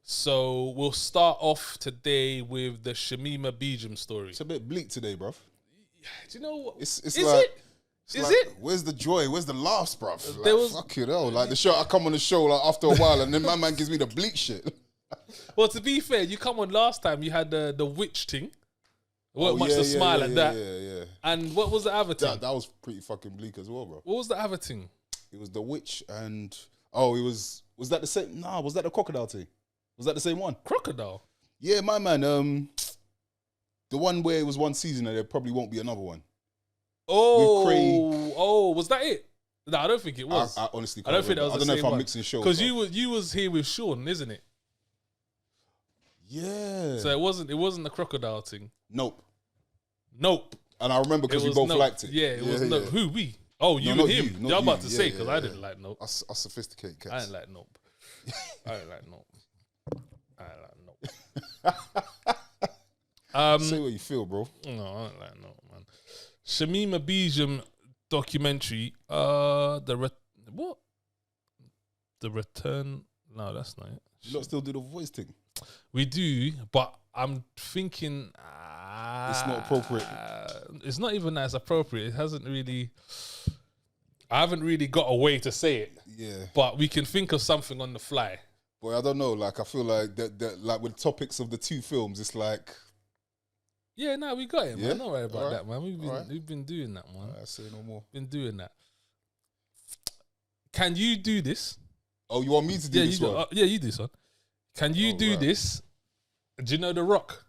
So we'll start off today with the Shemima Begum story. It's a bit bleak today, bruv. Do you know what? It's Is like, it? It's Is like, it? Where's the joy? Where's the laughs, bruv? There Like, was- fuck it, hell. Like the show, I come on the show like after a while, and then my man gives me the bleak shit. Well, to be fair, you come on last time. You had the witch thing. It wasn't much to smile at that. Yeah. And what was the other thing? That was pretty fucking bleak as well, bro. What was the other thing? It was the witch and it was that the same? Nah, was that the crocodile thing? Was that the same one? Crocodile. Yeah, my man. The one where it was one season and there probably won't be another one. Oh, was that it? No, I don't think it was. I honestly, I don't think that was I the don't know same if I'm one. mixing shows Because bro. you was here with Sean, isn't it? Yeah. So it wasn't the crocodile thing. Nope. And I remember because we both liked it. Yeah, it was Nope. Who we? Oh, you No, and not him. you, not Yeah, I'm about you. to say Yeah, because yeah, I yeah. didn't like Nope. Us sophisticated cats. I didn't like Nope. I didn't like Nope. Say what you feel, bro. No, I don't like Nope, man. Shemima Begum documentary. The return. No, that's not it. You lot still do the voice thing. We do, but I'm thinking It's not appropriate. It's not even that it's appropriate. It hasn't really. I haven't really got a way to say it. Yeah. But we can think of something on the fly. Boy, I don't know. Like, I feel like that like with topics of the two films, it's like. Yeah, no, we got it, man. Yeah? Don't worry about All that, man. All We've been doing that, man. I say no more. Been doing that. Can you do this? Oh, you want me to do this one? Yeah, you do, son. Can you do right. this? Do you know The Rock?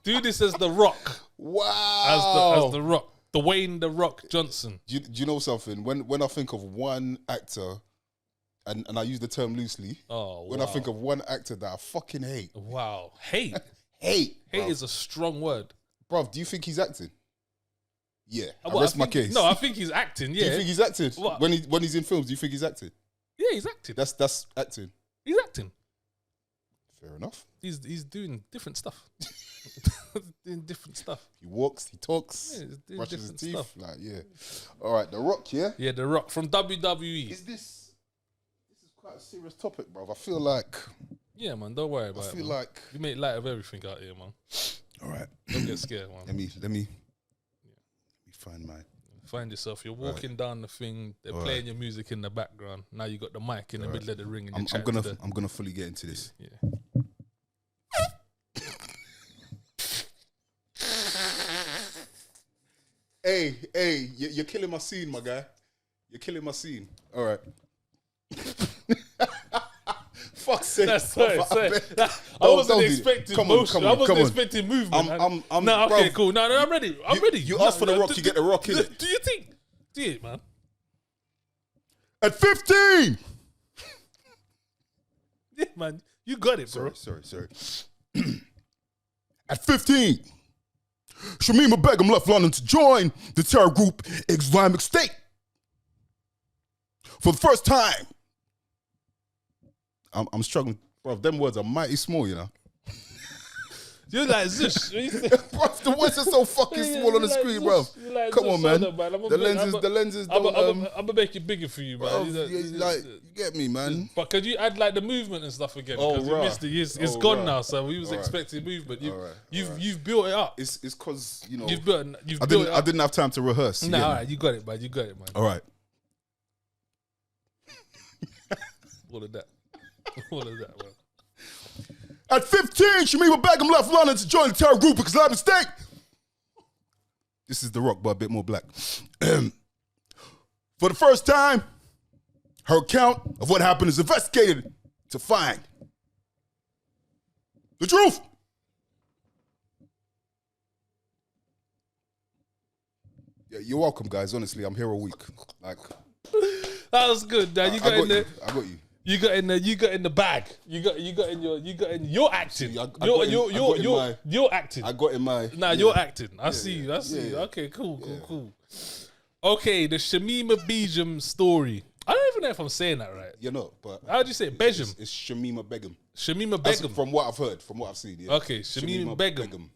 do this as The Rock. Wow. As the Rock. Dwayne The Rock Johnson. Do you know something? When I think of one actor, and I use the term loosely, when I think of one actor that I fucking hate. Wow. Hate. Hate Is a strong word. Bruv, do you think he's acting? Yeah. I Well, rest my think- case. No, I think he's acting, yeah. Do you think he's acting? What? When he's in films, do you think he's acting? Yeah, he's acting. That's acting. He's acting. Fair enough. He's doing different stuff. Doing different stuff. He walks, he talks, Yeah, he's doing brushes his different teeth. stuff. Like, yeah. All right, The Rock, yeah? Yeah, The Rock from WWE. This is quite a serious topic, bruv. I feel like Yeah, man, don't worry about it. feel man. like We make light of everything out here, man. all right. Don't get scared, man. Let me find mine. Find yourself. You're walking down the thing. They're playing your music in the background. Now you got the mic in the middle of the ring, and you're chatting to the- I'm gonna fully get into this. Yeah. Hey, you're killing my scene, my guy. You're killing my scene. All right. Fuck's sake. That's sorry. I Don't wasn't do it. expecting Come on, motion. come I on, wasn't come on. expecting movement. I'm no, okay, bruv, cool. No, I'm ready. I'm ready. You asked for The Rock, you get The Rock, innit? Do you think? Do it, man. At 15. Yeah, man. You got it, bro. Sorry. At 15, Shemima Begum left London to join the terror group Islamic State. For the first time. I'm struggling. Bro, them words are mighty small, you know. You're like Zush. Bro, the words are so fucking small on the screen, bro. Like Come on, man. The The lenses don't. I'm gonna make it bigger for you, bro, man. you get me, man. But could you add like the movement and stuff again? Oh, Because you right. missed it. It's Oh, gone right. now, so we was All right. expecting movement. All right. You've built it up. It's because you know You've built I it up. didn't have time to rehearse. you Nah, get all me? right, you got it, man. You got it, man. All right. All of that. All of that, man. At 15, Shemima Begum left London to join the terror group Islamic State. This is The Rock, but a bit more black. For the first time, her account of what happened is investigated to find the truth. Yeah, you're welcome, guys. Honestly, I'm here a week. Like, That was good, man. You got in the. I got you. You got in the bag. You got in your acting. I got in You're acting. I got in my. Nah, you're acting. I see you. I see you. yeah. Okay, cool. Okay, the Shemima Begum story. I don't even know if I'm saying that right. You're not, but How do you say it? Begum? it's Shemima Begum. Shemima That's Begum. from what I've heard, from what I've seen. Yeah. Okay, Shemima Begum.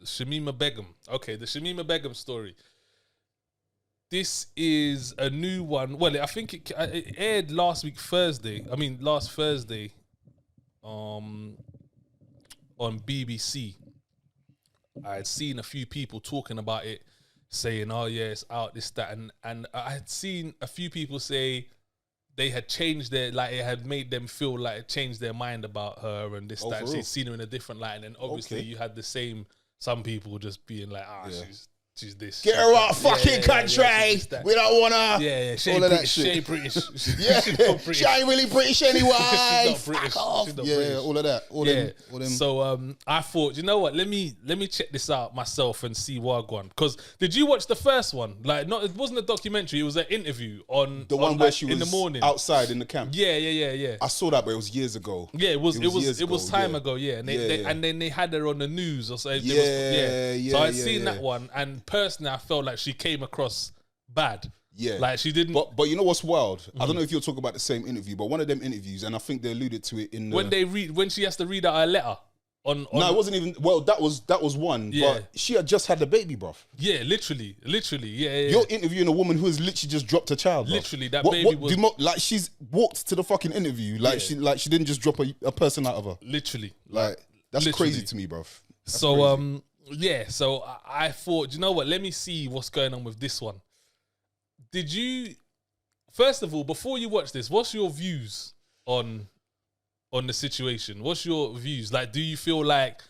Shemima Begum. Okay, the Shemima Begum story. this is a new one. Well, I think it aired last Thursday, on BBC. I had seen a few people talking about it, saying, "Oh yeah, it's out, this, that," and I had seen a few people say they had changed it had made them feel like it changed their mind about her and this, that. She'd seen her in a different light, and then obviously you had the same. Some people just being like, she's this. Get her out, fucking country. We don't wanna. Yeah. She ain't British. She ain't British. Yeah, she ain't really British anyway. She's not British. Fuck off. She's not Yeah, British. all of that. All them. So I thought, you know what? Let me check this out myself and see what I go on. Because did you watch the first one? Like, it wasn't a documentary. It was an interview on the one where she was in the morning outside in the camp. Yeah. I saw that, but it was years ago. Yeah, it was time ago. Yeah, and then they had her on the news or something. So I'd seen that one, and personally, I felt like she came across bad. Yeah, like she didn't. But you know what's wild? I don't know if you're talking about the same interview, but one of them interviews, and I think they alluded to it in the, when she has to read out her letter. No, it wasn't even. Well, that was one. Yeah. But she had just had the baby, bruv. Yeah, literally. Yeah. You're interviewing a woman who has literally just dropped a child. Bruv. Literally, that baby was like she's walked to the fucking interview. Like she didn't just drop a person out of her. Literally, like that's crazy to me, bruv. That's so crazy. Yeah, so I thought, you know what? Let me see what's going on with this one. Did you, first of all, before you watch this, what's your views on the situation? What's your views? Like, do you feel like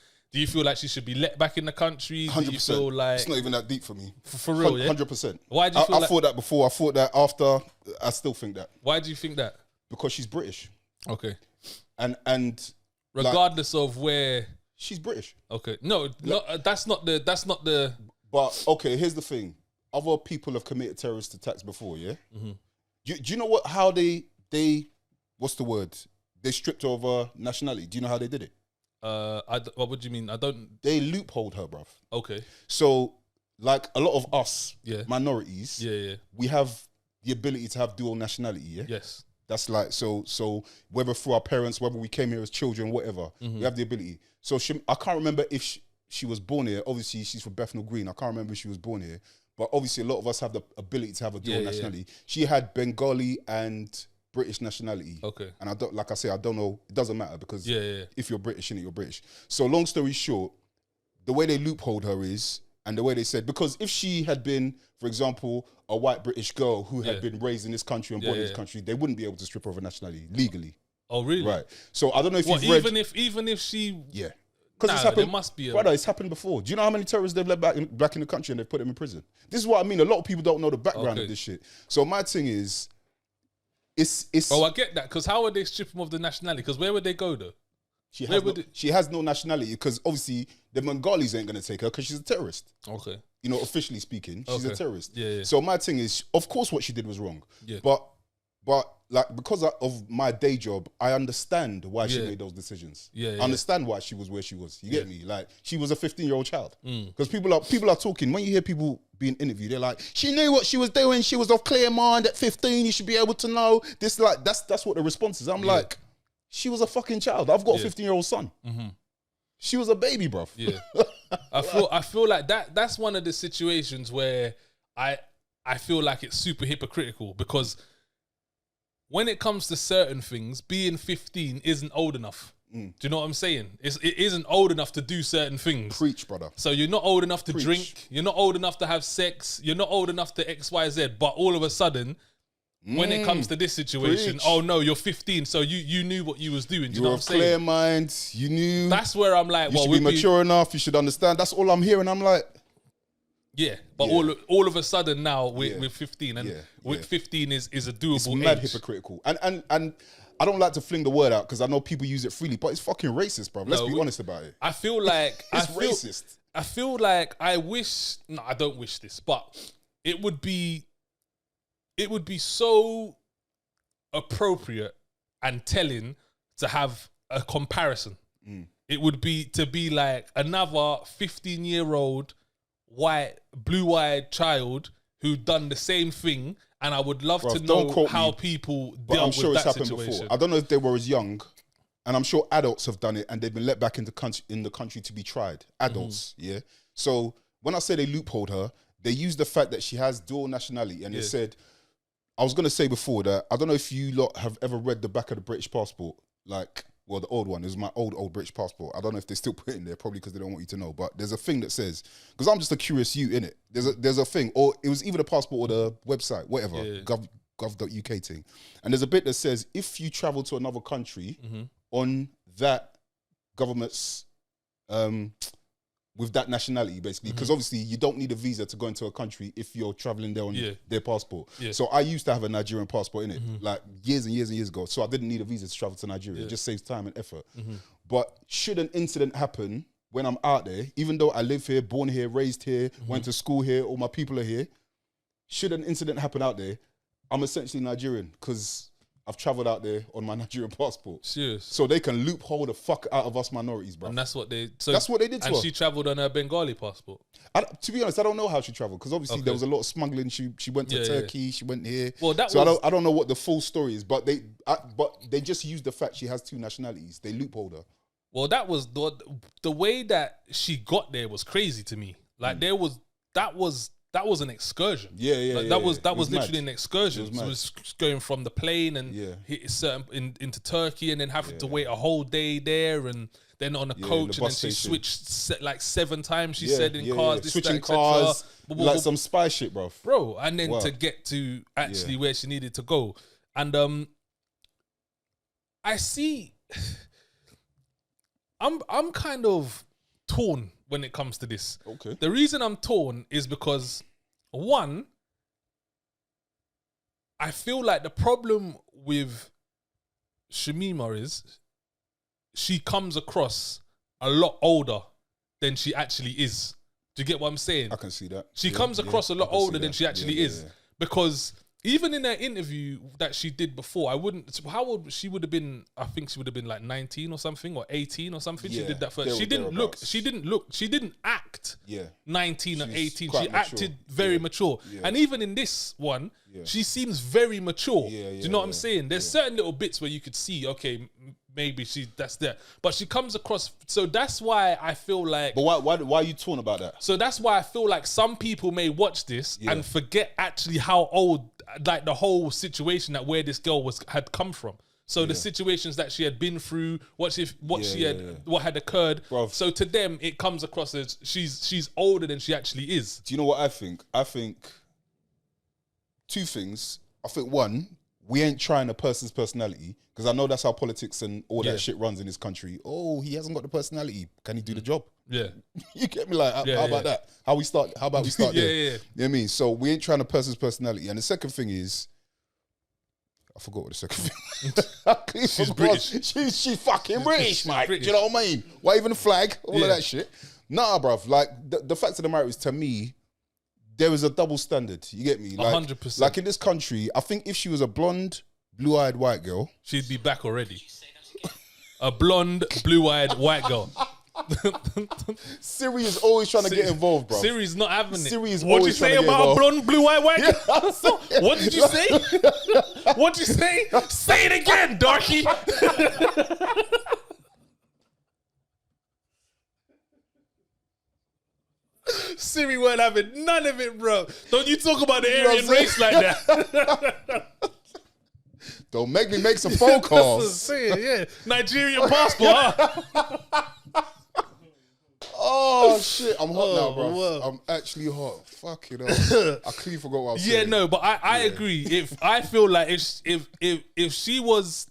she should be let back in the country? 100%. Do you feel like it's not even that deep for me? For real, yeah? 100%. Why do you feel I thought that before. I thought that after. I still think that. Why do you think that? Because she's British. Okay. And regardless of where. She's British. Okay. No, that's not the. But okay, here's the thing. Other people have committed terrorist attacks before, yeah? Mm-hmm. Do you know how they what's the word? They stripped her of her nationality. Do you know how they did it? What do you mean? They loopholed her, bruv. Okay. So, like a lot of us, minorities, yeah, we have the ability to have dual nationality, yeah? Yes. That's like, so whether through our parents, whether we came here as children, whatever, we have the ability. So I can't remember if she was born here. Obviously, she's from Bethnal Green. I can't remember if she was born here. But obviously, a lot of us have the ability to have a dual nationality. Yeah. She had Bengali and British nationality. Okay. And I don't know. It doesn't matter because if you're British, you're British. So long story short, the way they loopholed her is, and the way they said, because if she had been, for example, a white British girl who had been raised in this country and born in this country, they wouldn't be able to strip her of her nationality legally. Oh, really? Right. So I don't know if you've read... Even if she... Yeah. Because it's happened... There must be Brother, it's happened before. Do you know how many terrorists they've let back in the country and they've put them in prison? This is what I mean. A lot of people don't know the background of this shit. So my thing is... It's... Oh, I get that. Because how would they strip them of the nationality? Because where would they go, though? She has no nationality because obviously the Bengalis ain't going to take her because she's a terrorist. Okay. You know, officially speaking, she's a terrorist. Yeah. So my thing is, of course what she did was wrong. Yeah. But like, because of my day job, I understand why she made those decisions. I understand why she was where she was. You get me? Like, she was a 15-year-old child. Because people are talking, when you hear people being interviewed, they're like, she knew what she was doing. She was of clear mind at 15. You should be able to know this. Like, that's what the response is. I'm like, she was a fucking child. I've got a 15-year-old son. Mm-hmm. She was a baby, bruv. Yeah. I feel like that's one of the situations where I feel like it's super hypocritical because when it comes to certain things, being 15 isn't old enough. Do you know what I'm saying? It isn't old enough to do certain things. Preach, brother. So you're not old enough to drink. You're not old enough to have sex. You're not old enough to X, Y, Z. But all of a sudden, when it comes to this situation, oh no, you're 15, so you knew what you was doing. Do you know what I'm saying? You're of clear mind. You knew. That's where I'm like, you should be mature enough. You should understand. That's all I'm hearing. I'm like, but all of a sudden now we're 15, and 15 is a doable. It's mad age. Hypocritical, and I don't like to fling the word out because I know people use it freely, but it's fucking racist, bro. Let's be honest about it. I feel like it's racist. I feel like I don't wish this, but it would be so appropriate and telling to have a comparison. It would be to be like another 15-year-old white, blue-eyed child who done the same thing, and I would love to know how people deal with that situation. Before. I don't know if they were as young, and I'm sure adults have done it, and they've been let back in the country to be tried. Adults, yeah. So when I say they loopholed her, they used the fact that she has dual nationality, and they said, I was going to say before that, I don't know if you lot have ever read the back of the British passport, like, well, the old one. It was my old British passport. I don't know if they still put it in there, probably because they don't want you to know, but there's a thing that says, because I'm just a curious you, innit? There's a thing, or it was either the passport or the website, whatever, gov.uk thing. And there's a bit that says, if you travel to another country on that government's, with that nationality, basically, because obviously you don't need a visa to go into a country if you're traveling there on their passport. So I used to have a Nigerian passport in it, like years and years and years ago. So I didn't need a visa to travel to Nigeria. It just saves time and effort. But should an incident happen when I'm out there, even though I live here, born here, raised here, went to school here, all my people are here, should an incident happen out there, I'm essentially Nigerian because I've travelled out there on my Nigerian passport. Serious. So they can loophole the fuck out of us minorities, bro. And that's what they... that's what they did to her. And she travelled on her Bengali passport. To be honest, I don't know how she travelled because obviously there was a lot of smuggling. She went to Turkey, she went here. Well, I don't know what the full story is, but they just used the fact she has two nationalities. They loopholed her. Well, that was the way that she got there was crazy to me. Like that was an excursion. That was literally an excursion. It was going from the plane and hit into Turkey and then having to wait a whole day there and then on a coach and then she switched like 7 times. She said in cars, switching cars, like some spy shit, bro. And then to get to actually where she needed to go, and I see. I'm kind of torn when it comes to this. Okay. The reason I'm torn is because, one, I feel like the problem with Shemima is she comes across a lot older than she actually is. Do you get what I'm saying? I can see that. She comes across a lot older than she actually is. Because even in her interview that she did before, how old she would have been? I think she would have been like 19 or something, or 18 or something. She did that first. She didn't act 19 or 18. She acted very mature. And even in this one, she seems very mature. Do you know what I'm saying? There's certain little bits where you could see, okay, maybe that's there. But she comes across, so that's why I feel like... But why are you torn about that? So that's why I feel like some people may watch this and forget actually how old, like the whole situation that where this girl had come from. So the situations that she had been through, what had occurred. Bruv. So to them, it comes across as she's older than she actually is. Do you know what I think? I think 2 things. I think 1, we ain't trying a person's personality because I know that's how politics and all that shit runs in this country. Oh, he hasn't got the personality. Can he do the job? Yeah. You get me? Like, how about that? How about we start there? You know what I mean? So we ain't trying a person's personality. And the second thing is, I forgot what the second thing. She's British. She's fucking British, mate. Do you know what I mean? Waving the flag, all of that shit. Nah, bruv. Like the fact of the matter is, to me, there is a double standard. You get me? Like, 100%. Like in this country, I think if she was a blonde, blue-eyed white girl, she'd be back already. A blonde, blue-eyed white girl. Siri is always trying to get involved, bro. Siri's not having it. Siri is What'd you always say trying to get about a involved. blonde, blue-eyed white girl? What did you say? What'd you say? Say it again, darky. Siri weren't having none of it, bro. Don't you talk about the Aryan race like that. Don't make me make some phone calls. Nigerian passport, huh? Oh shit, I'm hot now, bro. Wow. I'm actually hot. Fuck it up. I clearly forgot what I was saying. Yeah, no, but I agree. If I feel like if she was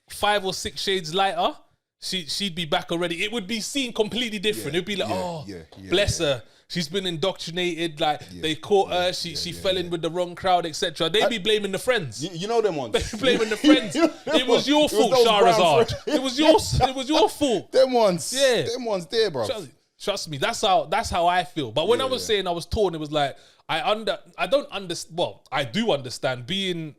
5 or 6 shades lighter, she'd be back already. It would be seen completely different. It'd be like, bless her. She's been indoctrinated. Like they caught her. She fell in with the wrong crowd, etc. They'd be blaming the friends. You know them ones. They blaming the friends. It was your fault, Shahrazad. It was your fault. Them ones. Yeah. Them ones there, bro. Trust me. That's how I feel. But when I was saying I was torn, it was like I don't understand. Well, I do understand being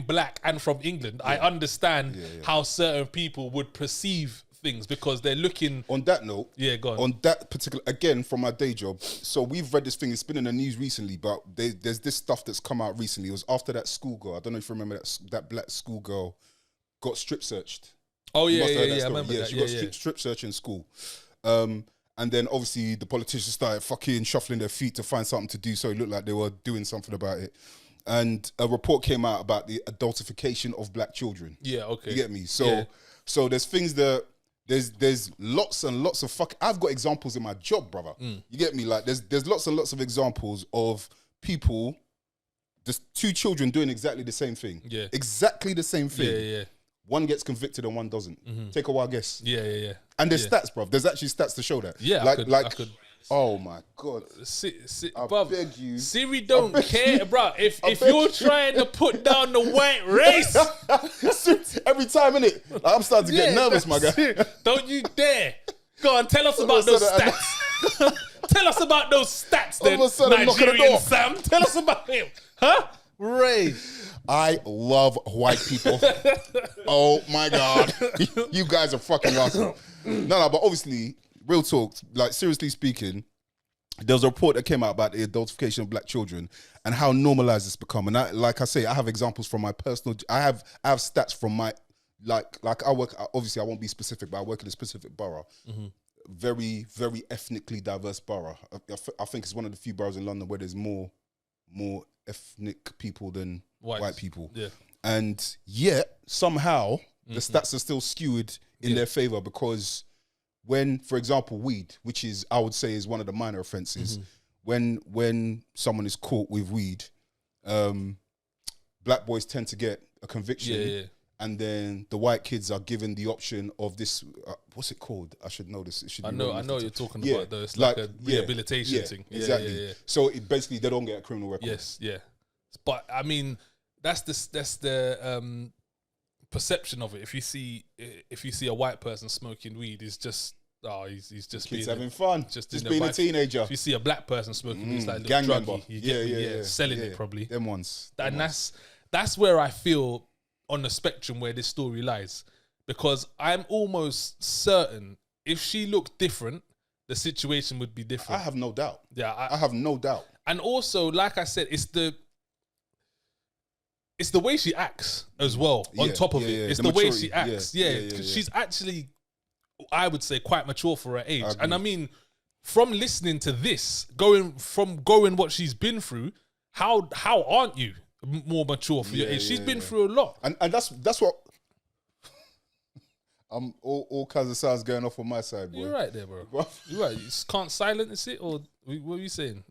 black and from England. I understand how certain people would perceive things because they're looking. On that note, go on. On that particular, again from my day job. So we've read this thing. It's been in the news recently, but there's this stuff that's come out recently. It was after that schoolgirl. I don't know if you remember that black schoolgirl got strip searched. Oh yeah, I remember that. She got strip searched in school. And then obviously the politicians started fucking shuffling their feet to find something to do, so it looked like they were doing something about it. And a report came out about the adultification of black children. Yeah, okay. You get me? So there's things that there's lots and lots of I've got examples in my job, brother. You get me? Like there's lots and lots of examples of people, just two children doing exactly the same thing. Yeah. Exactly the same thing. Yeah. One gets convicted and one doesn't. Take a wild guess. Yeah. And there's stats, bruv. There's actually stats to show that. Yeah, I could. Oh my God. I beg you. Siri don't care, bro. If you're trying to put down the white race. Every time, innit? Like, I'm starting to get nervous, my guy. Don't you dare. Go on, tell us about those stats. Tell us about those stats then, Nigerian Sam. Tell us about him. Huh? Ray. I love white people. Oh my God. You guys are fucking awesome. No, but obviously, real talk, like seriously speaking, there was a report that came out about the adultification of black children and how normalized it's become. And like I say, I have examples from my personal, I have stats from my, like I work, obviously I won't be specific, but I work in a specific borough. Very, very ethnically diverse borough. I think it's one of the few boroughs in London where there's more ethnic people than white people. Yeah. And yet, somehow, the stats are still skewed in their favor because when, for example, weed, which is, I would say, is one of the minor offenses, when someone is caught with weed, black boys tend to get a conviction, and then the white kids are given the option of this. What's it called? I should know this. It should. I know what you're talking about. Though it's like a rehabilitation thing. Exactly. So it basically they don't get a criminal record. Yes. Yeah. But I mean, that's the perception of it. If you see a white person smoking weed, it's just he's just kids having fun, just being a teenager. If you see a black person smoking weed, it's like a gang druggie. member. Yeah, selling it probably. Them ones. And that's where I feel on the spectrum where this story lies, because I'm almost certain if she looked different, the situation would be different. I have no doubt. Yeah, I have no doubt. And also, like I said, it's the way she acts as well. On top of it, it's the way she acts. Yeah, she's actually, I would say, quite mature for her age. And I mean, from listening to this, going what she's been through, how aren't you more mature for your age? She's been through a lot, and that's what. All kinds of sounds going off on my side, boy. You're right there, bro. You're right. You just can't silence it, or what are you saying?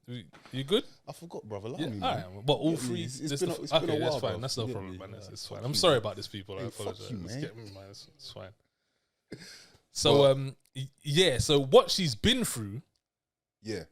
You good? I forgot, brother. Allow me, man. But all three. It's been a while, that's fine. That's no problem, man. It's fine. I'm sorry about this, people. I apologize. It's fine. So, so what she's been through. Yeah.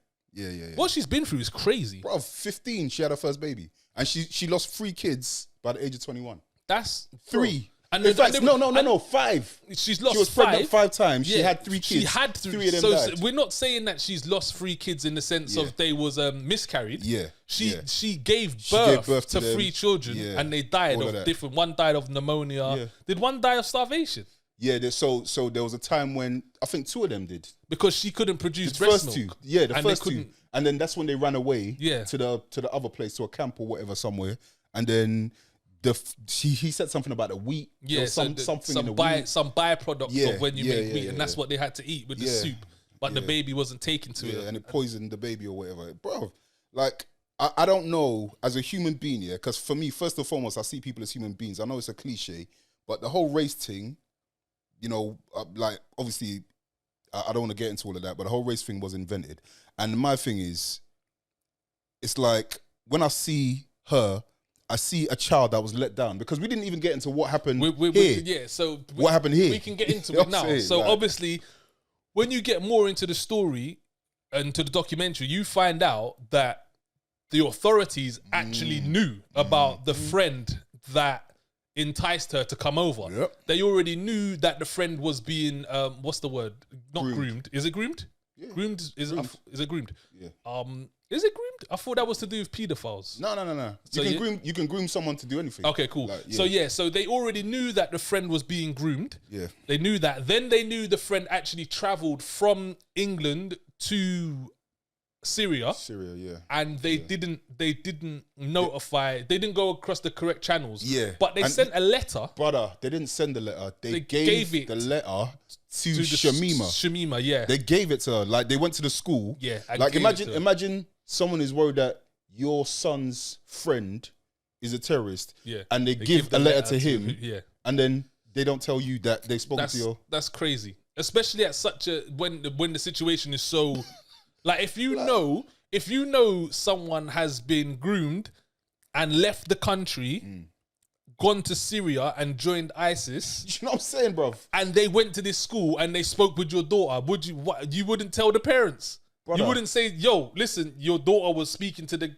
What she's been through is crazy. Bro, 15, she had her first baby. And she lost 3 kids by the age of 21. That's 3. And in fact, no, 5. She's lost 5. She was pregnant 5 times. She had 3 kids. She had 3 of them died. So we're not saying that she's lost 3 kids in the sense of they was miscarried. Yeah. She gave birth to 3 children and they died of different. One died of pneumonia. Yeah. Did one die of starvation? Yeah, so there was a time when I think 2 of them did. Because she couldn't produce breast milk. 2. Yeah, the first 2. And then that's when they ran away to the other place, to a camp or whatever somewhere. And then he said something about the wheat. Yeah, some byproduct of when you make wheat, and that's what they had to eat with the soup. But the baby wasn't taken to it. And it poisoned the baby or whatever. Bro, like, I don't know, as a human being, because for me, first and foremost, I see people as human beings. I know it's a cliche, but the whole race thing, you know, like, obviously, I don't want to get into all of that, but the whole race thing was invented. And my thing is, it's like, when I see her, I see a child that was let down, because we didn't even get into what happened here. What happened here? We can get into it now. So like, obviously, when you get more into the story and to the documentary, you find out that the authorities actually knew about the friend that enticed her to come over. Yep. They already knew that the friend was being what's the word? Not groomed. Is it groomed? Yeah. Groomed is it groomed? Yeah. Is it groomed? I thought that was to do with pedophiles. No. You can groom someone to do anything. Okay, cool. Like, So they already knew that the friend was being groomed. Yeah. They knew that. Then they knew the friend actually travelled from England to Syria, yeah. and they didn't notify. They didn't go across the correct channels. Yeah, but they sent a letter. Brother, they didn't send the letter. They gave it the letter to the Shemima. Shemima, yeah. They gave it to her. Like, they went to the school. Yeah, and like, gave it to her. imagine someone is worried that your son's friend is a terrorist. Yeah, and they give a letter to him. Yeah, and then they don't tell you that they've spoken to your. That's crazy, especially at such a when the situation is so. Like, if you know someone has been groomed and left the country, gone to Syria and joined ISIS, You know what I'm saying, bruv? and they went to this school and they spoke with your daughter, you wouldn't tell the parents? Brother. You wouldn't say, yo, listen, your daughter was speaking to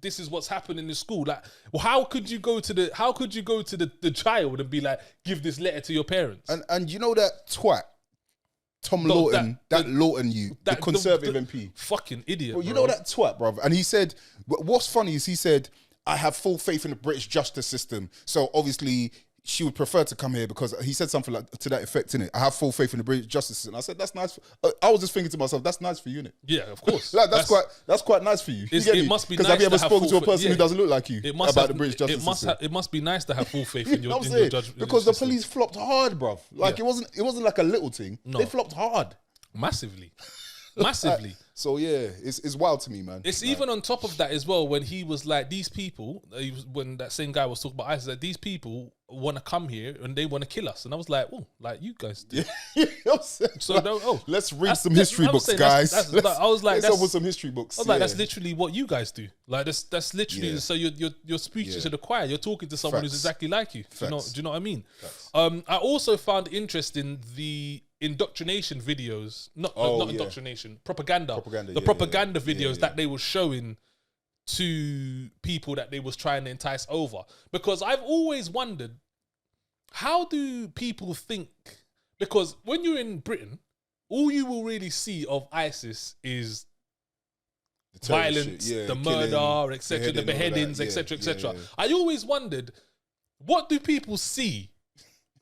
this is what's happening in the school. Like, well, how could you go to the child and be like, give this letter to your parents? And you know that twat, Tom Lawton, Lawton, the Conservative MP. Fucking idiot, Bro, you know that twat, bruv? And he said, what's funny is he said, I have full faith in the British justice system. So obviously she would prefer to come here because he said something like to that effect, innit? I have full faith in the British justice system. I said, that's nice. I was just thinking to myself, that's nice for you, innit? Yeah, of course. Like, that's quite nice for you. It must be nice. Because have you ever to have spoken to a person who doesn't look like you about the British justice system? It must be nice to have full faith in your judgment. Because the police flopped hard, bruv. Like, it wasn't like a little thing. No. They flopped hard. Massively. So yeah, it's wild to me, man. It's even on top of that as well, when he was like, these people, when that same guy was talking about ISIS, like, these people want to come here and they want to kill us. And I was like, oh, like, you guys do. So let's read some history books, guys. I was like, let's open some history books. I was like, that's literally what you guys do. Like, that's literally, so you're speaking to the choir. You're talking to someone who's exactly like you. Do you know what I mean? I also found interesting the indoctrination videos, not indoctrination, propaganda videos that they were showing to people that they was trying to entice over. Because I've always wondered, how do people think? Because when you're in Britain, all you will really see of ISIS is the violence, the murder, etc., the beheadings, etc., etc. I always wondered, what do people see?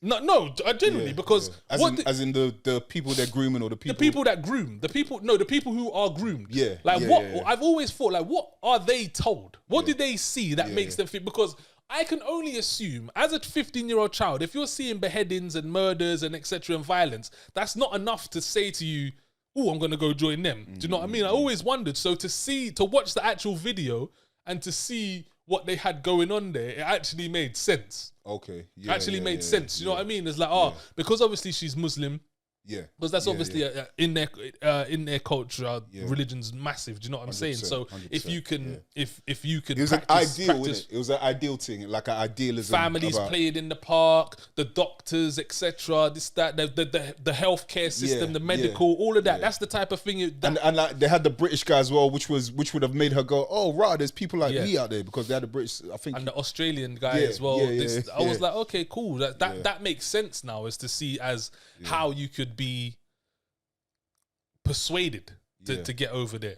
No, genuinely, because as in the people they're grooming, or the people that groom, the people who are groomed. I've always thought, like, what are they told? What did they see that makes them feel? Because I can only assume, as a 15-year-old child, if you're seeing beheadings and murders and etc. and violence, that's not enough to say to you, oh, I'm gonna go join them. Do you know what I mean? I always wondered. So to watch the actual video and to see what they had going on there, it actually made sense. Okay. Actually made sense. You know what I mean? It's like, because obviously she's Muslim. Yeah. Because that's obviously in their culture, religion's massive. Do you know what I'm saying? So 100%, if you can, if you can, it was practice, an ideal, innit? It was an ideal thing, like an idealism. Families played in the park, the doctors, etc. This, that, the healthcare system, the medical, all of that. That's the type of thing. And like they had the British guy as well, which would have made her go, oh right, there's people like me out there, because they had the British, I think, and the Australian guy as well. I was like, okay, cool. That makes sense now, is to see as how you could be persuaded to get over there.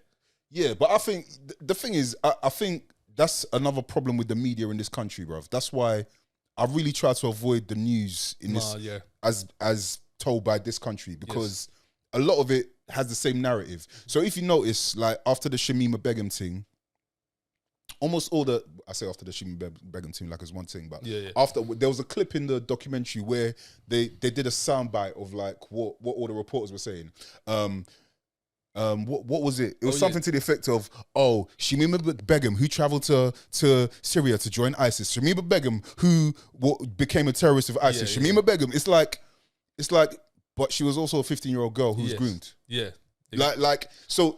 Yeah, but I think the thing is, I think that's another problem with the media in this country, bruv. That's why I really try to avoid the news in this as told by this country, because a lot of it has the same narrative. So if you notice, like after the Shemima Begum thing, almost all I say after the Shemima Begum thing, like as one thing, but after, there was a clip in the documentary where they did a soundbite of like what all the reporters were saying. What was it? It was something to the effect of, Shemima Begum, who traveled to Syria to join ISIS. Shemima Begum, who became a terrorist of ISIS. Shemima Begum. It's like, but she was also a 15-year-old girl who was groomed. Yeah. Like so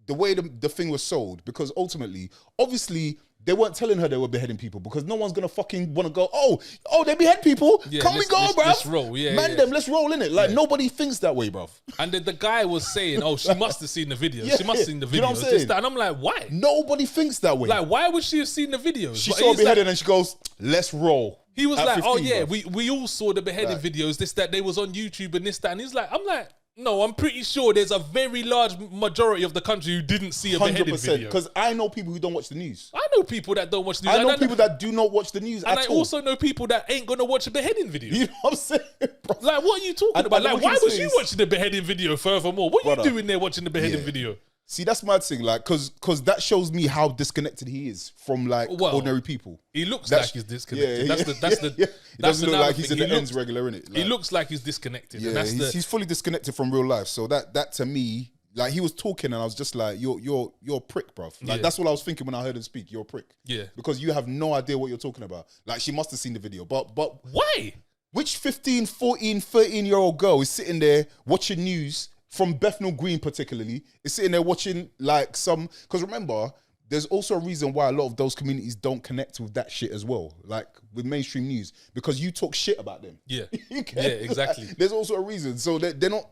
the way the thing was sold, because ultimately, obviously, they weren't telling her they were beheading people, because no one's gonna fucking want to go, oh, they behead people. Can we go, bruv? Let's roll. Let's roll in it. Like, nobody thinks that way, bruv. And then the guy was saying, she must have seen the video. She must have seen the video. You know what I'm saying? And I'm like, why? Nobody thinks that way. Like, why would she have seen the videos? She saw beheading and she goes, let's roll. He was like, 15, we all saw the beheading videos, this, that, they was on YouTube and this, that. And he's like, I'm like, no, I'm pretty sure there's a very large majority of the country who didn't see a beheading video. Because I know people who don't watch the news. I know people that don't watch the news. I know people that do not watch the news and at all. I also know people that ain't going to watch a beheading video. You know what I'm saying, bro? Like, what are you talking about? Like, why was you watching the beheading video furthermore? What are you doing there watching the beheading video? See, that's my thing, like, cause that shows me how disconnected he is from like ordinary people. He looks like he's disconnected. That's the He doesn't look like he's in the ends regular, innit? Like, he looks like he's disconnected. Yeah, and he's fully disconnected from real life. So that to me, like, he was talking and I was just like, you're a prick, bruv. Like, that's what I was thinking when I heard him speak. You're a prick. Yeah. Because you have no idea what you're talking about. Like, she must have seen the video. But why? Which 15, 14, 13-year-old girl is sitting there watching news from Bethnal Green particularly, is sitting there watching like some... Because remember, there's also a reason why a lot of those communities don't connect with that shit as well, like with mainstream news, because you talk shit about them. Yeah, yeah, exactly. There's also a reason. So they're not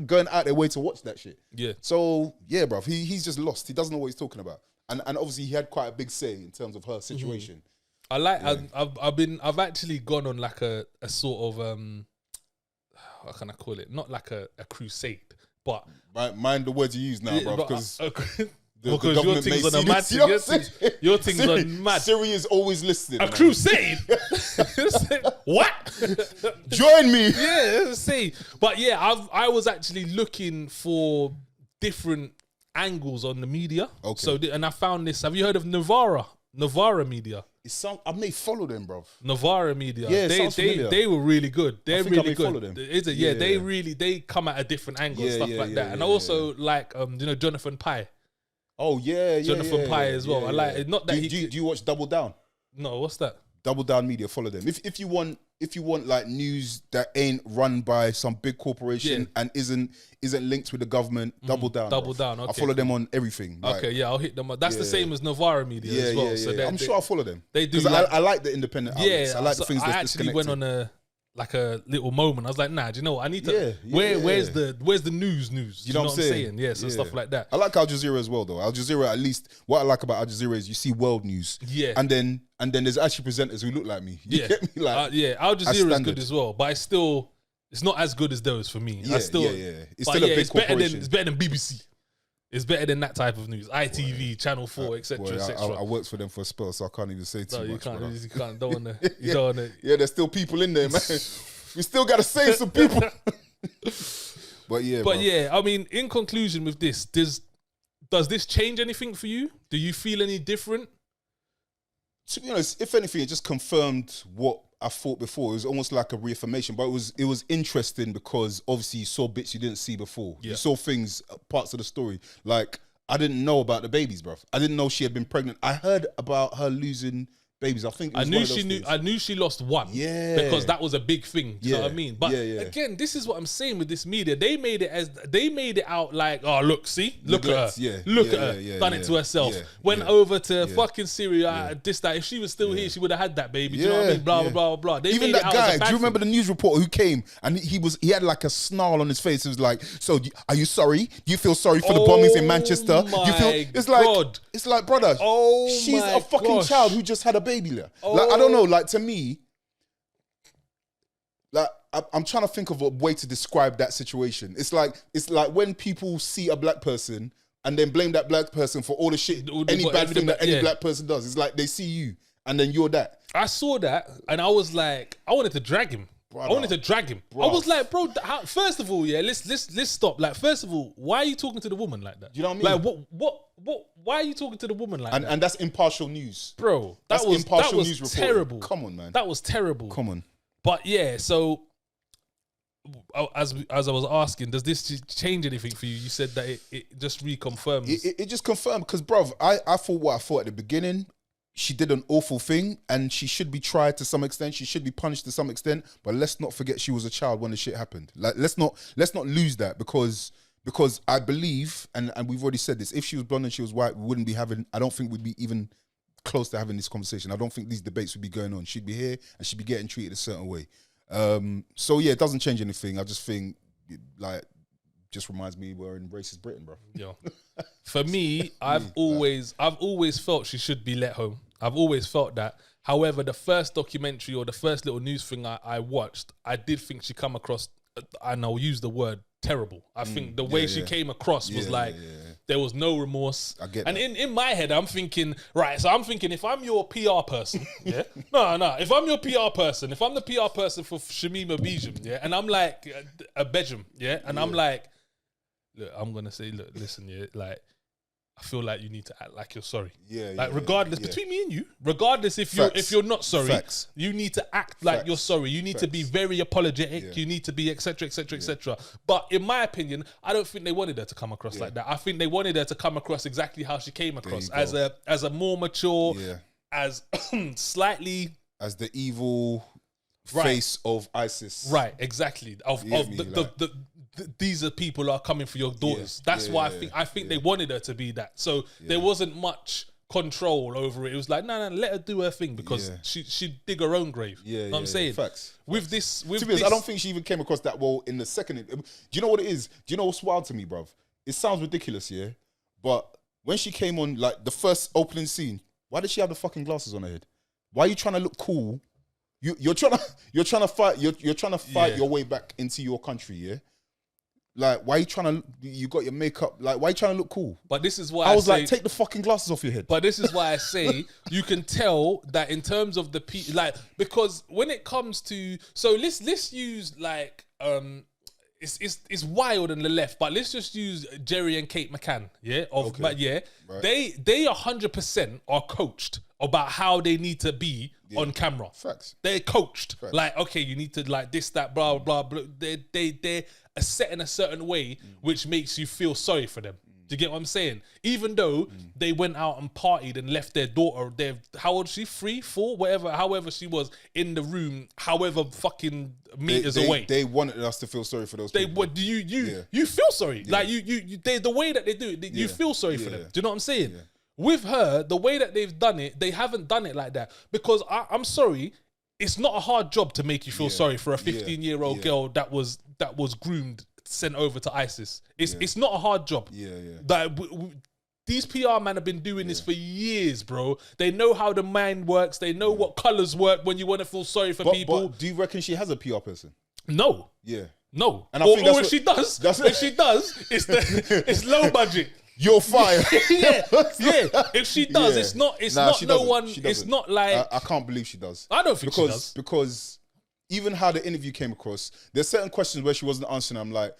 going out their way to watch that shit. Yeah. So, yeah, bruv, he's just lost. He doesn't know what he's talking about. And obviously he had quite a big say in terms of her situation. I like... Yeah. I've actually gone on like a sort of... how can I call it? Not like a crusade. But mind the words you use now, bro, because because your thing's on a mad thing. Your thing's on mad. Siri is always listening. A crusade? What? Join me. Yeah, see. But yeah, I was actually looking for different angles on the media. Okay. So and I found this. Have you heard of Novara Media? I may follow them, bro. Novara Media. Yeah, they were really good. They're really good. Follow them. Is it? Yeah, they come at a different angle and stuff like that. And I also like Jonathan Pye. Oh yeah, Jonathan Pye as well. I like it. Not that do you watch Double Down? No, what's that? Double Down Media, follow them. If you want like news that ain't run by some big corporation and isn't linked with the government, Double Down. Double Down. Okay, I follow them on everything. Okay, yeah, I'll hit them up. That's the same as Novara Media as well. So I'm sure I'll follow them. They do. I like the independent outlets. I like the things that's disconnected. I actually went on a little moment. I was like, nah, do you know what? I need to. Where's the news? You know what I'm saying? Yeah, so stuff like that. I like Al Jazeera as well, though. Al Jazeera, at least, what I like about Al Jazeera is you see world news. Yeah. And then there's actually presenters who look like me. You get me? Like, Al Jazeera is good as well, but it's not as good as those for me. It's still a big corporation. It's better than BBC. It's better than that type of news. ITV, Channel 4, etc., etc. I worked for them for a spell, so I can't even say too much. You can't. Don't want to. Yeah, there's still people in there, man. We still got to save some people. But yeah, I mean, in conclusion with this, does this change anything for you? Do you feel any different? To be honest, if anything, it just confirmed what I thought before. It was almost like a reaffirmation, but it was interesting because obviously you saw bits you didn't see before. Yeah. You saw things, parts of the story. Like, I didn't know about the babies, bruv. I didn't know she had been pregnant. I heard about her losing babies. I think I knew she lost one. Yeah, because that was a big thing. Do you know what I mean? But again, this is what I'm saying with this media. They made it out like, oh look, look at her, look at her, done it to herself. Went over to fucking Syria. That if she was still here, she would have had that baby. Do you know what I mean? Blah blah blah blah. They even that guy. Do you remember the news reporter who came and he had like a snarl on his face? It was like, so are you sorry? Do you feel sorry for the bombings in Manchester? Do you feel it's like brother? She's a fucking child who just had a baby. Like, I don't know, like, to me, like, I'm trying to think of a way to describe that situation. It's like when people see a black person and then blame that black person for all the shit, any bad thing that any black person does. It's like they see you and then you're that. I saw that and I was like, I wanted to drag him. Brother. I wanted to drag him. Bro. I was like, bro, first of all, let's stop. Like, first of all, why are you talking to the woman like that? Do you know what I mean? Like, why are you talking to the woman like that? And that's impartial news. Bro, that was terrible. Come on, man. That was terrible. Come on. But yeah, so as I was asking, does this change anything for you? You said that it just reconfirms. It just confirmed because, bruv, I thought what I thought at the beginning. She did an awful thing and she should be tried to some extent. She should be punished to some extent. But let's not forget she was a child when the shit happened. Like, let's not lose that because I believe, and we've already said this, if she was blonde and she was white, we wouldn't be having, I don't think we'd be even close to having this conversation. I don't think these debates would be going on. She'd be here and she'd be getting treated a certain way. So yeah, it doesn't change anything. I just think, like, just reminds me we're in racist Britain, bro. Yeah. For me, I've always felt she should be let home. I've always felt that. However, the first documentary or the first little news thing I watched, I did think she come across, and I'll use the word terrible. I think the way she came across was like, there was no remorse. I get and that. in my head, I'm thinking, right, so I'm thinking if I'm your PR person, if I'm your PR person, if I'm the PR person for Shemima Begum, and I'm like, a Begum, and I'm like, look, I'm going to say, look, listen, like, I feel like you need to act like you're sorry. Yeah, like regardless between me and you, regardless if you're not sorry, you need to act like you're sorry. You need to be very apologetic. You need to be etc. etc. etc. But in my opinion, I don't think they wanted her to come across like that. I think they wanted her to come across exactly how she came across, as a more mature, as slightly as the evil face of ISIS. Right, exactly. These are people who are coming for your daughters. That's why I think they wanted her to be that. So there wasn't much control over it. It was like, no, let her do her thing because she'd dig her own grave. You know what I'm saying? Facts. With this, I don't think she even came across that well in the second. Do you know what it is? Do you know what's wild to me, bruv? It sounds ridiculous, yeah? But when she came on, like, the first opening scene, why did she have the fucking glasses on her head? Why are you trying to look cool? You're trying to fight your way back into your country, yeah? Like, why are you trying to? You got your makeup. Like, why are you trying to look cool? But this is why I was like, take the fucking glasses off your head. But this is why I say you can tell that in terms of the because when it comes to, so let's use like it's wild on the left, but let's just use Jerry and Kate McCann, they 100% are coached about how they need to be on camera. Facts. They're coached. Facts. Like, okay, you need to like this, that, blah, blah, blah. They're set in a certain way, which makes you feel sorry for them. Do you get what I'm saying? Even though they went out and partied and left their daughter, how old is she? 3, 4, whatever, however she was in the room, however fucking meters away. They wanted us to feel sorry for those people. You feel sorry. Like the way that they do it, you feel sorry for them. Do you know what I'm saying? Yeah. With her, the way that they've done it, they haven't done it like that. Because I'm sorry, it's not a hard job to make you feel sorry for a 15-year-old girl that was groomed, sent over to ISIS. It's not a hard job. These PR men have been doing this for years, bro. They know how the mind works. They know what colors work when you want to feel sorry for people. But do you reckon she has a PR person? No. Yeah. No. And if she does, it's low budget. You're fired. If she does, it's not no one. It's not like I can't believe she does. I don't think she does. Because even how the interview came across, there's certain questions where she wasn't answering. I'm like,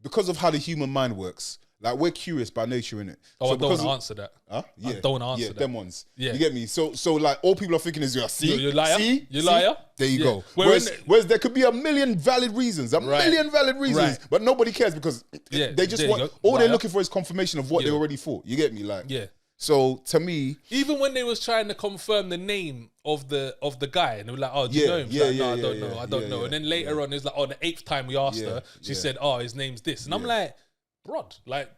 because of how the human mind works, like, we're curious by nature, innit? Oh, so I don't want to answer that. Huh? Yeah. I don't want to answer that. Them ones. Yeah. You get me? So like, all people are thinking is, you liar. See? You liar. There you go. Whereas there could be a million valid reasons, but nobody cares because they just want, all they're looking for is confirmation of what they already thought. You get me? Like, so to me, even when they was trying to confirm the name of the guy, and they were like, "Oh, do you know him?" No, I don't know. And then later on, it's like, "Oh, the 8th time we asked her, she said, oh, his name's this," and I'm like, "Brod, like,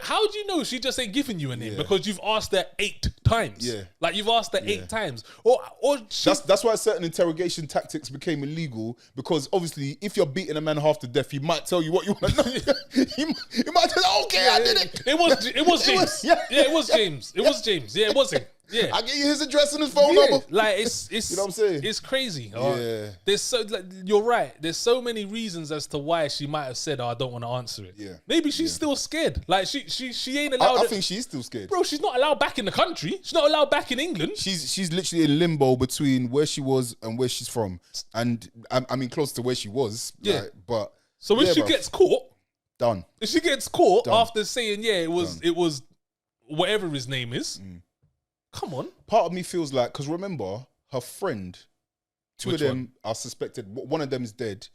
how do you know she just ain't giving you a name because you've asked her 8 times? Yeah, like, you've asked her 8 times, or that's why certain interrogation tactics became illegal, because obviously if you're beating a man half to death, he might tell you what you want to know. he might tell, okay, I did it. It was James. It was James. It was James. Yeah, it was him. Yeah, I get you his address and his phone number. Like, it's you know what I'm saying? It's crazy. There's you're right. There's so many reasons as to why she might have said, "Oh, I don't want to answer it." Yeah, maybe she's still scared. Like, she ain't allowed. I think she's still scared, bro. She's not allowed back in the country. She's not allowed back in England. She's literally in limbo between where she was and where she's from, and I mean close to where she was. Yeah, like, but so when she gets caught, done. If she gets caught after saying, it was whatever his name is. Come on. Part of me feels like, because remember, her friend, two of them are suspected. One of them is dead.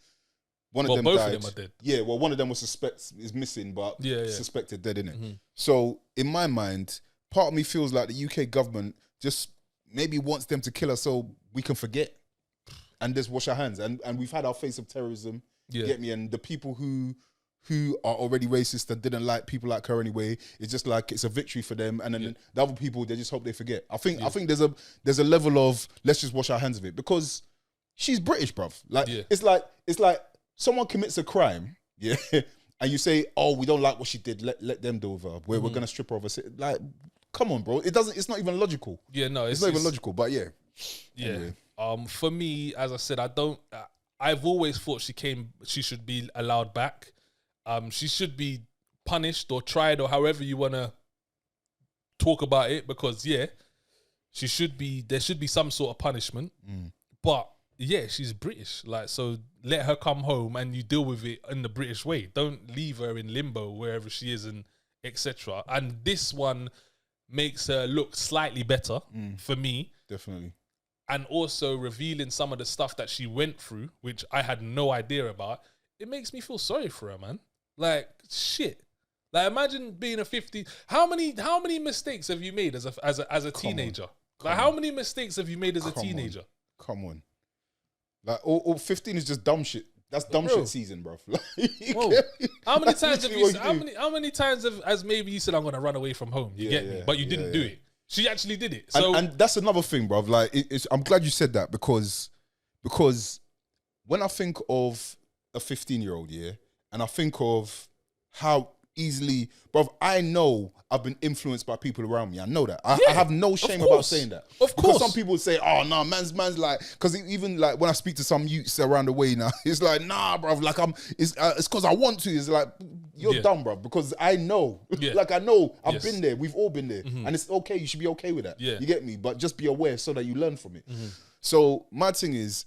One of them both died. of them are dead. Yeah, well, one of them is missing, but suspected dead, innit? So, in my mind, part of me feels like the UK government just maybe wants them to kill us so we can forget and just wash our hands. And we've had our face of terrorism, get me? And the people who are already racist and didn't like people like her anyway, it's just like it's a victory for them, and then the other people, they just hope they forget. I think there's a level of let's just wash our hands of it, because she's British, bruv. Like it's like someone commits a crime, and you say, oh, we don't like what she did, let them do with her. We're gonna strip her of her. Like, come on, bro. It's not even logical. Yeah, no, it's not even logical. But anyway. For me, as I said, I've always thought she should be allowed back. She should be punished or tried, or however you want to talk about it, because there should be some sort of punishment. But she's British, like, so let her come home and you deal with it in the British way. Don't leave her in limbo wherever she is in etc. And this one makes her look slightly better for me. Definitely. And also revealing some of the stuff that she went through, which I had no idea about. It makes me feel sorry for her, man. Like, shit. Like, imagine being a 50. How many mistakes have you made as a teenager? Like, how many mistakes have you made as a teenager? Come on. Like, all 15 is just dumb shit. That's dumb shit season, bro. Like, how many times have you? How many times has maybe you said I'm gonna run away from home? You get me, but you didn't do it. She actually did it. So and that's another thing, bro. Like, I'm glad you said that because when I think of a 15-year-old, and I think of how easily, bro, I know I've been influenced by people around me. I know that. I have no shame about saying that. Of course. Because some people say, oh, no, man's like, because even like when I speak to some youths around the way now, it's like, nah, bro, like it's because I want to. It's like, you're dumb, bro, because I know. Like, I know I've been there. We've all been there. And it's okay. You should be okay with that. You get me? But just be aware so that you learn from it. So my thing is,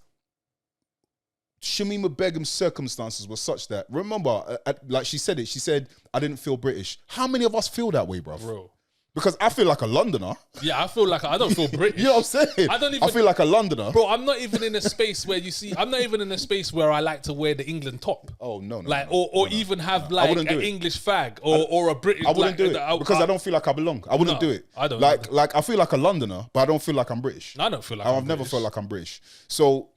Shemima Begum's circumstances were such that, remember, like she said, I didn't feel British. How many of us feel that way, bro? Because I feel like a Londoner. Yeah, I feel like I don't feel British. You know what I'm saying? I feel like a Londoner. Bro, I'm not even in a space where I'm not even in a space where I like to wear the England top. Oh, no. Like, or even have like an English fag or a British. I wouldn't do it because I don't feel like I belong. I wouldn't do it. I don't like I feel like a Londoner, but I don't feel like I'm British. I don't feel like I've never felt like I'm British. So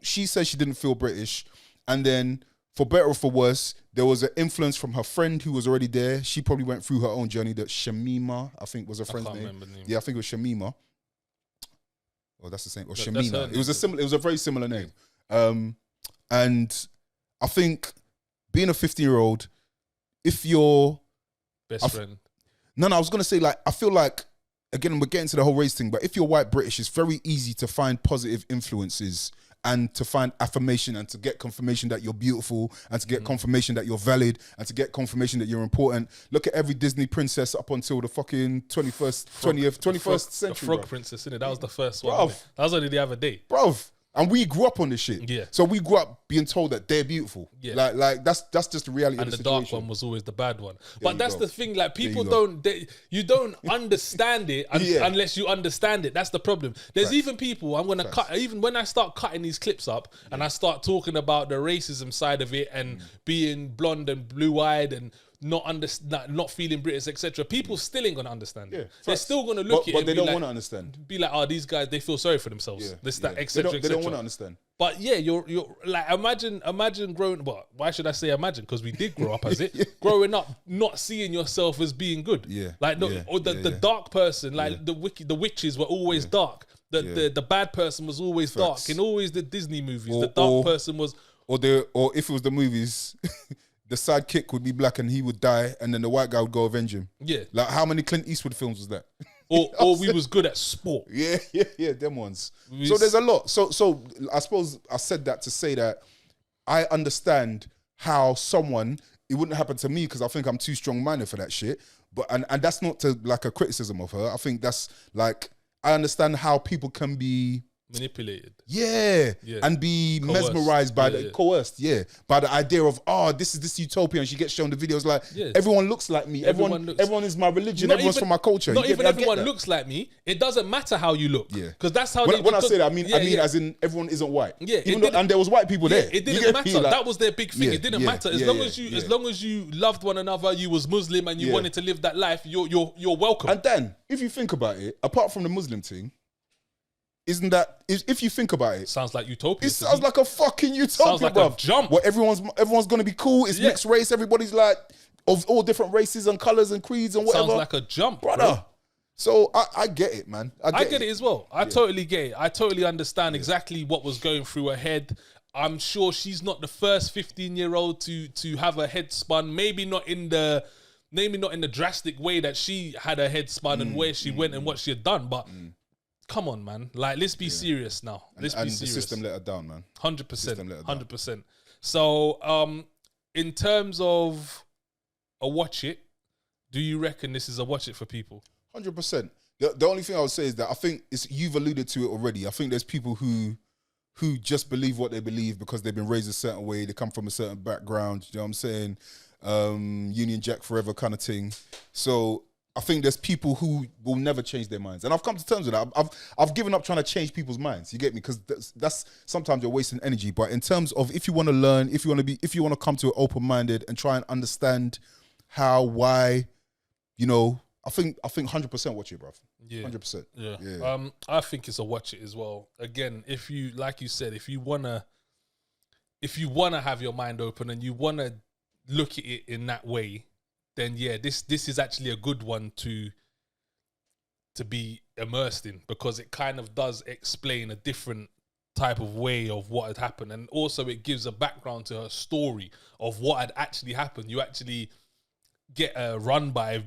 she said she didn't feel British, and then for better or for worse, there was an influence from her friend who was already there. She probably went through her own journey. That Shemima, I think, was her friend's name. Yeah, I think it was Shemima. Oh, that's the same. Or Shemina. It was a very similar name. And I think being a 15-year-old, if you're best friend. No, I was gonna say, like, I feel like, again, we're getting to the whole race thing, but if you're white British, it's very easy to find positive influences and to find affirmation and to get confirmation that you're beautiful and to get confirmation that you're valid and to get confirmation that you're important. Look at every Disney princess up until the fucking 21st century. The frog princess, innit? That was the first one. That was only the other day. Bruv. And we grew up on this shit. Yeah. So we grew up being told that they're beautiful. Yeah. Like that's just the reality of the situation. And the dark one was always the bad one. But that's the thing, like, people you don't understand it unless you understand it. That's the problem. There's even people, I'm gonna cut, even when I start cutting these clips up and I start talking about the racism side of it and being blonde and blue-eyed and not feeling British, etc. People still ain't gonna understand it. They're still gonna look at it, but they don't want to understand. Be like, oh, these guys, they feel sorry for themselves. This, that, etc. They don't want to understand. But yeah, you're like, imagine growing. Well, why should I say imagine? Because we did grow up as it. Growing up, not seeing yourself as being good. Or the dark person, like the witches were always dark. The bad person was always dark. In always the Disney movies, the dark person was. Or if it was the movies. The sidekick would be black and he would die, and then the white guy would go avenge him. Yeah. Like, how many Clint Eastwood films was that? Or we was good at sport. Yeah, them ones. So there's a lot. So I suppose I said that to say that I understand how someone, it wouldn't happen to me because I think I'm too strong-minded for that shit. But and that's not to like a criticism of her. I think that's like, I understand how people can be manipulated, and be coerced. Mesmerized by coerced, by the idea of, oh, this is this utopia, and she gets shown the videos like, everyone looks like me, everyone is my religion, everyone's from my culture. Not even everyone looks like me. It doesn't matter how you look, because that's how. When I say that, I mean as in everyone isn't white. And there was white people there. It didn't matter. Like, that was their big thing. It didn't matter as long as you loved one another, you was Muslim and you wanted to live that life. You're welcome. And then, if you think about it, apart from the Muslim thing. Isn't that, if you think about it, sounds like utopia. It sounds like a fucking utopia, sounds like bruv. A jump. Where everyone's gonna be cool. It's mixed race. Everybody's like of all different races and colors and creeds and whatever. Sounds like a jump, brother. Bro. So I get it, man. I get it as well. I totally get it. I totally understand exactly what was going through her head. I'm sure she's not the first 15-year-old to have her head spun. Maybe not in the drastic way that she had her head spun and where she went and what she had done, but. Come on, man. Like, let's be serious now. Let's be serious. The system let her down, man. 100%. 100%. So, in terms of a watch it, do you reckon this is a watch it for people? 100%. The only thing I would say is that I think you've alluded to it already. I think there's people who just believe what they believe because they've been raised a certain way. They come from a certain background. You know what I'm saying? Union Jack forever kind of thing. So I think there's people who will never change their minds, and I've come to terms with that. I've given up trying to change people's minds. You get me? Because that's sometimes you're wasting energy. But in terms of if you want to learn, if you want to come to it open-minded and try and understand how, why, you know, I think 100% watch it, bruv. Yeah, 100%. Yeah. I think it's a watch it as well. Again, if you, like you said, if you wanna have your mind open and you wanna look at it in that way, then yeah, this is actually a good one to be immersed in, because it kind of does explain a different type of way of what had happened, and also it gives a background to her story of what had actually happened. You actually get a run by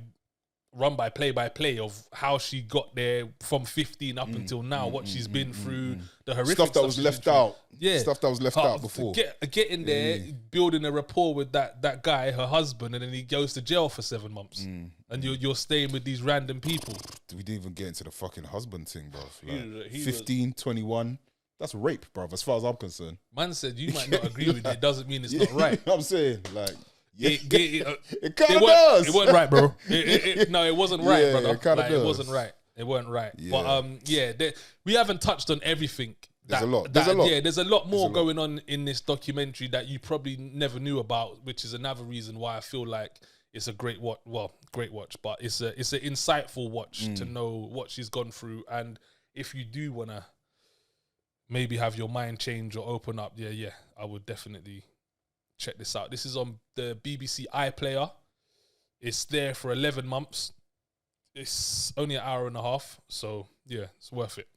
play of how she got there from 15 up until now, what she's been through, the horrific stuff that was left out. Yeah, stuff that was left out before. Getting there, building a rapport with that guy, her husband, and then he goes to jail for 7 months, and you're staying with these random people. We didn't even get into the fucking husband thing, bro. Like, he 15, 21. That's rape, bro. As far as I'm concerned. Man said you might not agree with it. Doesn't mean it's not right. I'm saying, like. Yeah. It kind of does. It wasn't right, bro. No, it wasn't right, brother. It kind of does. It wasn't right. It wasn't right. Yeah. But we haven't touched on everything. There's a lot. Yeah, there's a lot more going on in this documentary that you probably never knew about, which is another reason why I feel like it's a great watch. Well, great watch, but it's an insightful watch to know what she's gone through. And if you do wanna maybe have your mind change or open up, I would definitely check this out. This is on the BBC iPlayer. It's there for 11 months. It's only an hour and a half. So, yeah, it's worth it.